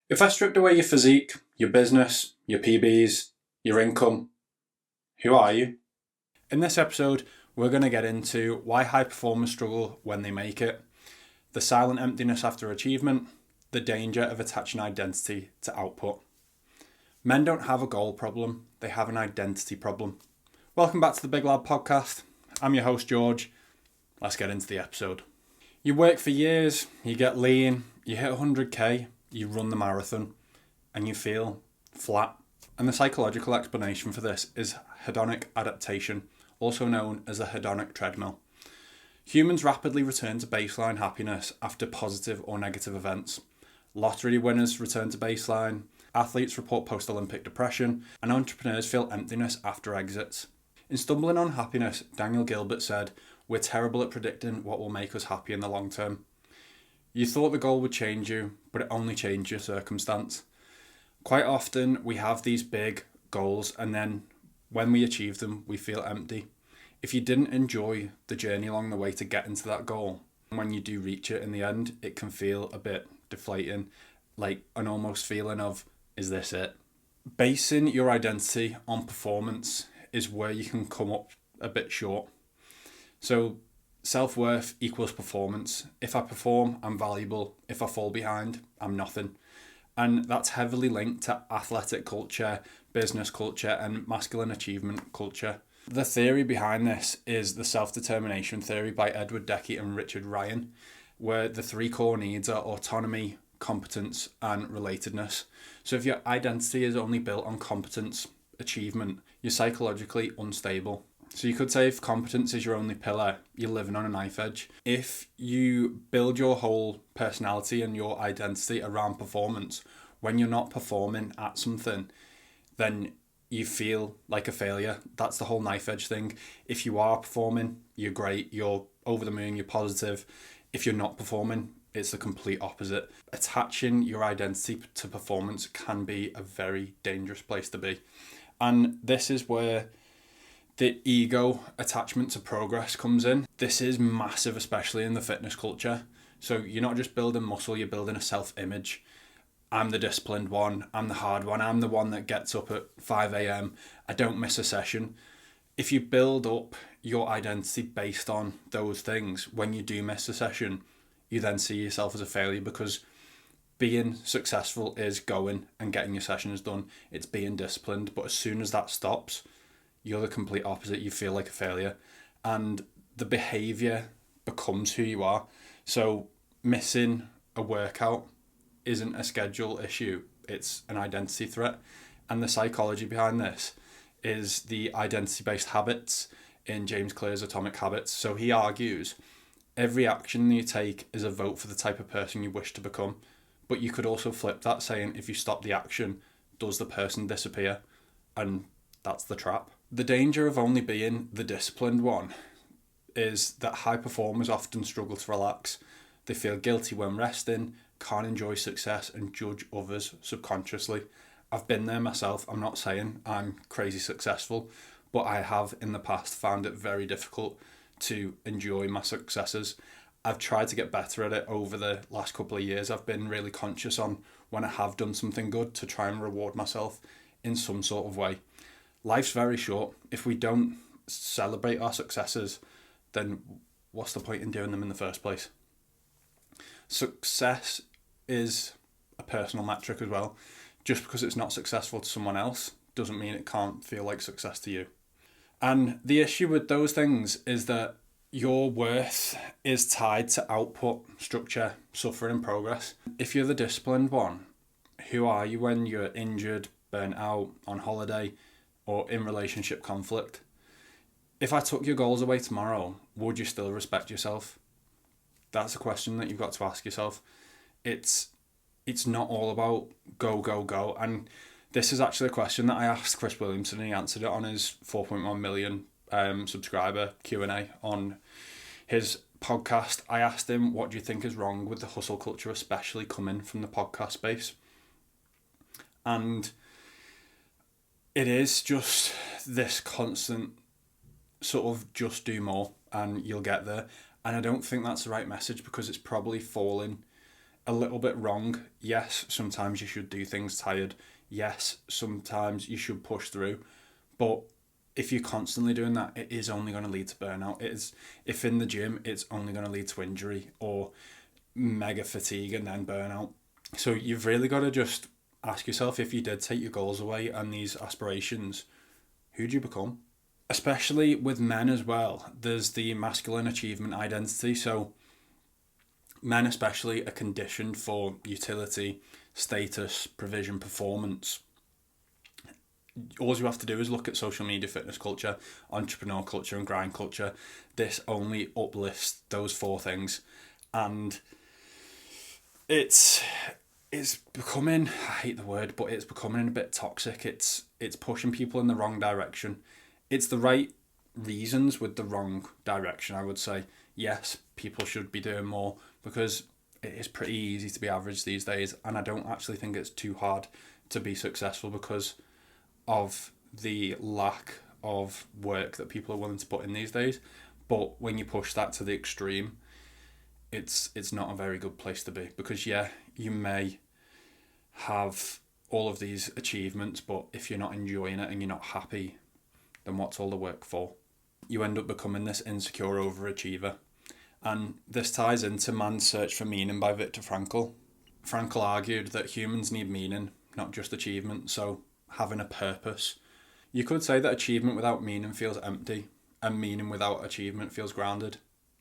If I stripped away your physique, your business, your PBs, your income, who are you? In this episode, we're going to get into why high performers struggle when they make it, the silent emptiness after achievement, the danger of attaching identity to output. Men don't have a goal problem, they have an identity problem. Welcome back to the Big Lad Podcast. I'm your host, George. Let's get into the episode. You work for years, you get lean, you hit 100k, you run the marathon, and you feel flat. And the psychological explanation for this is hedonic adaptation, also known as the hedonic treadmill. Humans rapidly return to baseline happiness after positive or negative events. Lottery winners return to baseline, athletes report post-Olympic depression, and entrepreneurs feel emptiness after exits. In Stumbling on Happiness, Daniel Gilbert said, "We're terrible at predicting what will make us happy in the long term." You thought the goal would change you, but it only changed your circumstance. Quite often we have these big goals and then when we achieve them, we feel empty. If you didn't enjoy the journey along the way to get into that goal, when you do reach it in the end, it can feel a bit deflating, like an almost feeling of, is this it? Basing your identity on performance is where you can come up a bit short. So self-worth equals performance. If I perform, I'm valuable. If I fall behind, I'm nothing. And that's heavily linked to athletic culture, business culture, and masculine achievement culture. The theory behind this is the self-determination theory by Edward Deci and Richard Ryan, where the three core needs are autonomy, competence, and relatedness. So if your identity is only built on competence, achievement, you're psychologically unstable. So you could say if competence is your only pillar, you're living on a knife edge. If you build your whole personality and your identity around performance, when you're not performing at something, then you feel like a failure. That's the whole knife edge thing. If you are performing, you're great, you're over the moon, you're positive. If you're not performing, it's the complete opposite. Attaching your identity to performance can be a very dangerous place to be. And this is where the ego attachment to progress comes in. This is massive, especially in the fitness culture. So you're not just building muscle, you're building a self-image. I'm the disciplined one, I'm the hard one, I'm the one that gets up at 5 a.m. I don't miss a session. If you build up your identity based on those things, when you do miss a session, you then see yourself as a failure, because being successful is going and getting your sessions done. It's being disciplined. But as soon as that stops, you're the complete opposite. You feel like a failure, and the behavior becomes who you are. So missing a workout isn't a schedule issue, it's an identity threat. And the psychology behind this is the identity-based habits in James Clear's Atomic Habits. So he argues every action you take is a vote for the type of person you wish to become. But you could also flip that, saying if you stop the action, does the person disappear? And that's the trap. The danger of only being the disciplined one is that high performers often struggle to relax. They feel guilty when resting, can't enjoy success, and judge others subconsciously. I've been there myself. I'm not saying I'm crazy successful, but I have in the past found it very difficult to enjoy my successes. I've tried to get better at it over the last couple of years. I've been really conscious on when I have done something good to try and reward myself in some sort of way. Life's very short. If we don't celebrate our successes, then what's the point in doing them in the first place? Success is a personal metric as well. Just because it's not successful to someone else doesn't mean it can't feel like success to you. And the issue with those things is that your worth is tied to output, structure, suffering, and progress. If you're the disciplined one, who are you when you're injured, burnt out, on holiday, or in relationship conflict? If I took your goals away tomorrow, would you still respect yourself? That's a question that you've got to ask yourself. It's not all about go, go, go. And this is actually a question that I asked Chris Williamson, and he answered it on his 4.1 million subscriber Q&A on his podcast. I asked him, what do you think is wrong with the hustle culture, especially coming from the podcast space? And it is just this constant sort of just do more and you'll get there. And I don't think that's the right message, because it's probably falling a little bit wrong. Yes, sometimes you should do things tired. Yes, sometimes you should push through. But if you're constantly doing that, it is only going to lead to burnout. If in the gym, it's only going to lead to injury or mega fatigue and then burnout. So you've really got to just ask yourself, if you did take your goals away and these aspirations, who'd you become? Especially with men as well, there's the masculine achievement identity. So men especially are conditioned for utility, status, provision, performance. All you have to do is look at social media, fitness culture, entrepreneur culture and grind culture. This only uplifts those four things. And it's becoming, I hate the word, but it's becoming a bit toxic. It's pushing people in the wrong direction. It's the right reasons with the wrong direction, I would say. Yes, people should be doing more because it is pretty easy to be average these days, and I don't actually think it's too hard to be successful because of the lack of work that people are willing to put in these days. But when you push that to the extreme, it's not a very good place to be, because yeah, you may have all of these achievements, but if you're not enjoying it and you're not happy, then what's all the work for? You end up becoming this insecure overachiever. And this ties into Man's Search for Meaning by Viktor Frankl. Frankl argued that humans need meaning, not just achievement, so having a purpose. You could say that achievement without meaning feels empty, and meaning without achievement feels grounded,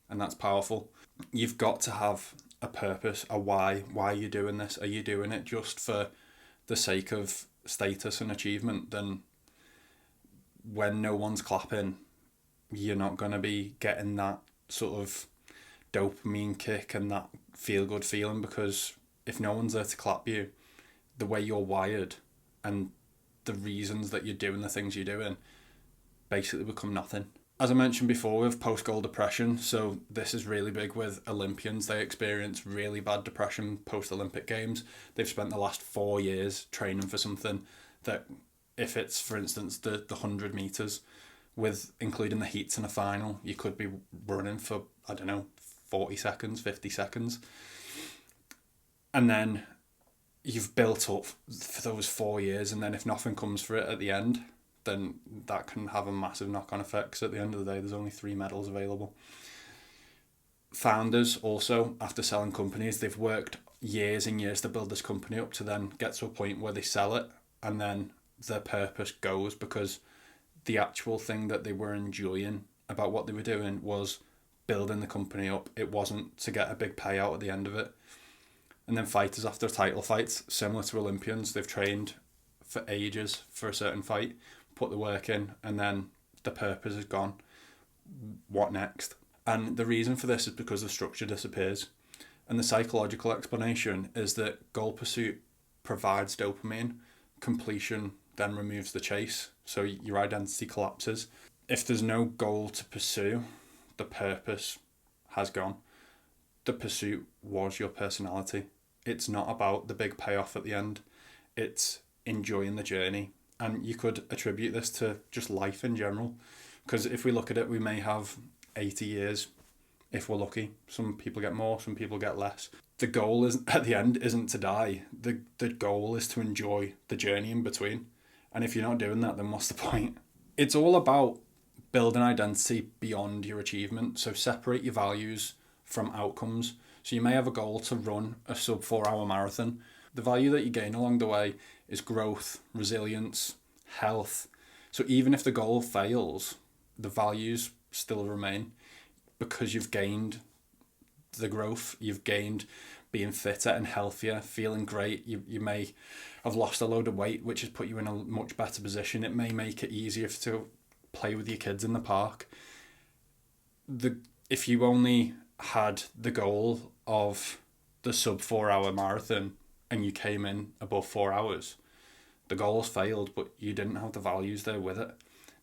and that's powerful. You've got to have a purpose, a why. Why are you doing this? Are you doing it just for the sake of status and achievement? Then when no one's clapping, you're not going to be getting that sort of dopamine kick and that feel-good feeling, because if no one's there to clap you, the way you're wired and the reasons that you're doing the things you're doing basically become nothing. As I mentioned before, with post-goal depression, so this is really big with Olympians. They experience really bad depression post-Olympic Games. They've spent the last 4 years training for something that, if it's, for instance, the 100 metres, with including the heats in a final, you could be running for, 40 seconds, 50 seconds. And then you've built up for those 4 years, and then if nothing comes for it at the end, then that can have a massive knock-on effect, because at the end of the day, there's only 3 medals available. Founders also, after selling companies, they've worked years and years to build this company up to then get to a point where they sell it, and then their purpose goes, because the actual thing that they were enjoying about what they were doing was building the company up. It wasn't to get a big payout at the end of it. And then fighters after title fights, similar to Olympians, they've trained for ages for a certain fight, put the work in, and then the purpose is gone. What next? And the reason for this is because the structure disappears. And the psychological explanation is that goal pursuit provides dopamine, completion then removes the chase, so your identity collapses. If there's no goal to pursue, the purpose has gone. The pursuit was your personality. It's not about the big payoff at the end. It's enjoying the journey. And you could attribute this to just life in general, because if we look at it, we may have 80 years if we're lucky. Some people get more, some people get less. The goal is at the end isn't to die. The goal is to enjoy the journey in between. And if you're not doing that, then what's the point? It's all about building identity beyond your achievement. So separate your values from outcomes. So you may have a goal to run a sub 4 hour marathon. The value that you gain along the way is growth, resilience, health. So even if the goal fails, the values still remain, because you've gained the growth, you've gained being fitter and healthier, feeling great. You may have lost a load of weight, which has put you in a much better position. It may make it easier to play with your kids in the park. If you only had the goal of the sub 4 hour marathon and you came in above 4 hours, the goals failed, but you didn't have the values there with it.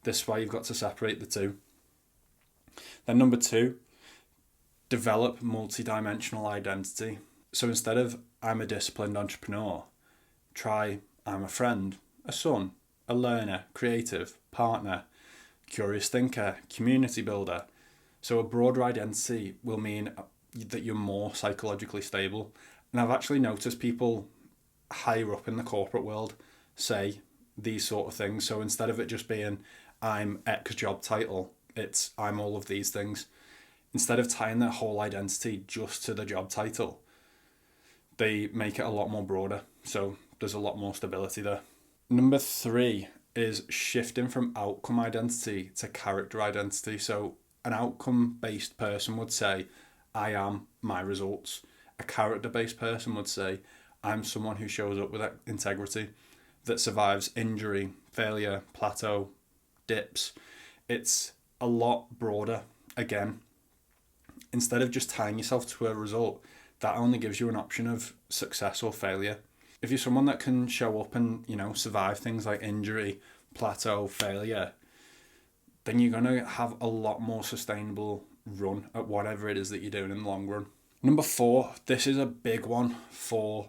This is why you've got to separate the two. Then number 2, develop multi-dimensional identity. So instead of I'm a disciplined entrepreneur, try I'm a friend, a son, a learner, creative, partner, curious thinker, community builder. So a broader identity will mean that you're more psychologically stable And I've actually noticed people higher up in the corporate world say these sort of things. So instead of it just being, I'm X job title, it's I'm all of these things. Instead of tying their whole identity just to the job title, they make it a lot more broader. So there's a lot more stability there. Number 3 is shifting from outcome identity to character identity. So an outcome-based person would say, I am my results. A character-based person would say, I'm someone who shows up with integrity, that survives injury, failure, plateau, dips. It's a lot broader. Again, instead of just tying yourself to a result, that only gives you an option of success or failure. If you're someone that can show up and, survive things like injury, plateau, failure, then you're going to have a lot more sustainable run at whatever it is that you're doing in the long run. Number 4, this is a big one for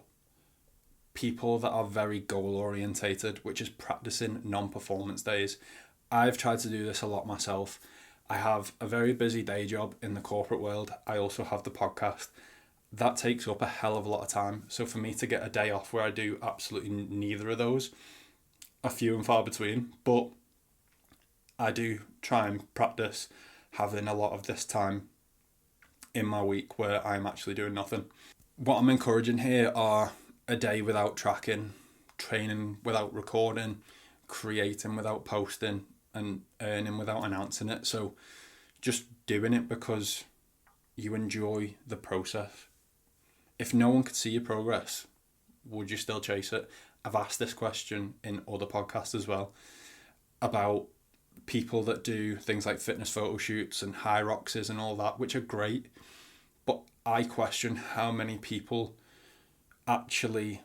people that are very goal orientated, which is practicing non-performance days. I've tried to do this a lot myself. I have a very busy day job in the corporate world. I also have the podcast. That takes up a hell of a lot of time. So for me to get a day off where I do absolutely neither of those are few and far between. But I do try and practice having a lot of this time in my week where I'm actually doing nothing. What I'm encouraging here are a day without tracking, training without recording, creating without posting, and earning without announcing it. So just doing it because you enjoy the process. If no one could see your progress, would you still chase it? I've asked this question in other podcasts as well about people that do things like fitness photo shoots and high roxes and all that, which are great. But I question how many people actually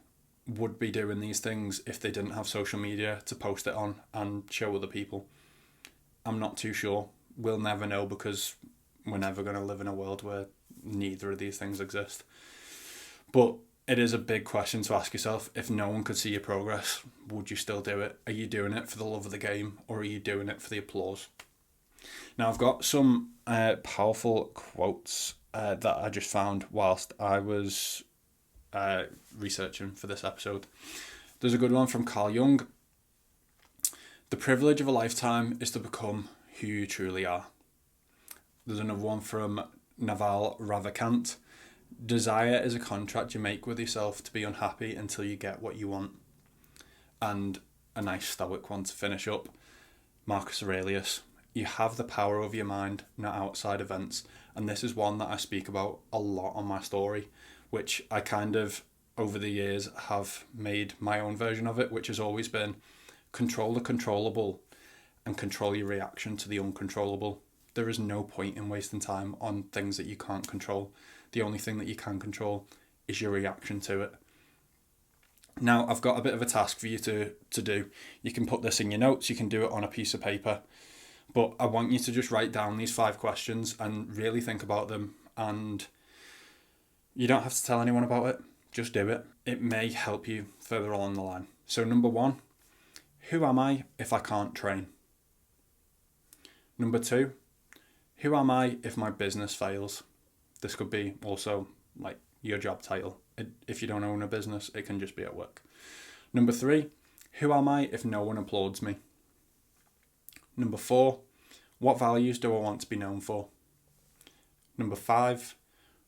would be doing these things if they didn't have social media to post it on and show other people. I'm not too sure. We'll never know because we're never going to live in a world where neither of these things exist. But it is a big question to ask yourself. If no one could see your progress, would you still do it? Are you doing it for the love of the game, or are you doing it for the applause? Now, I've got some powerful quotes that I just found whilst I was researching for this episode. There's a good one from Carl Jung. The privilege of a lifetime is to become who you truly are. There's another one from Naval Ravikant. Desire is a contract you make with yourself to be unhappy until you get what you want. And a nice stoic one to finish up. Marcus Aurelius. You have the power over your mind, not outside events. And this is one that I speak about a lot on my story, which I kind of, over the years, have made my own version of it, which has always been control the controllable and control your reaction to the uncontrollable. There is no point in wasting time on things that you can't control. The only thing that you can control is your reaction to it. Now, I've got a bit of a task for you to do. You can put this in your notes, you can do it on a piece of paper, but I want you to just write down these 5 questions and really think about them, and you don't have to tell anyone about it, just do it. It may help you further along the line. So number 1, who am I if I can't train? Number 2, who am I if my business fails? This could be also like your job title. If you don't own a business, it can just be at work. Number 3, who am I if no one applauds me? Number 4, what values do I want to be known for? Number 5,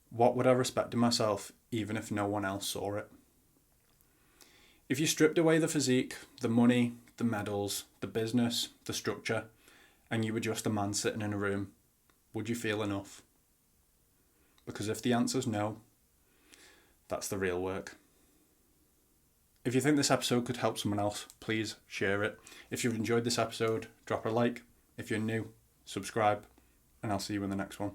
what would I respect in myself even if no one else saw it? If you stripped away the physique, the money, the medals, the business, the structure, and you were just a man sitting in a room, would you feel enough? Because if the answer's no, that's the real work. If you think this episode could help someone else, please share it. If you've enjoyed this episode, drop a like. If you're new, subscribe, and I'll see you in the next one.